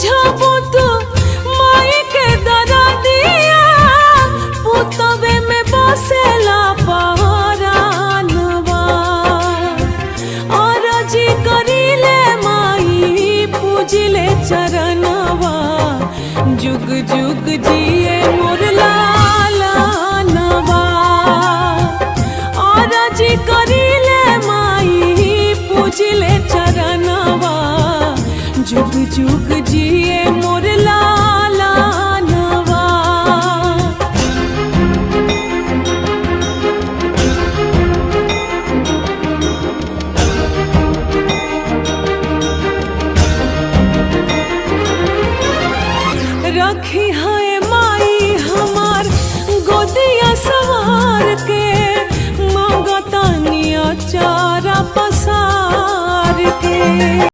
बुझबो तो माई के दरा दिया पुतवे में बसेला पहरानवा और जी करिले माई पूजिले चरणवा जुग जुग जिए मोर लालनवा और जी करिले माई पूजिले चरणवा जुग जुग जिए मोर लालनवा। रखी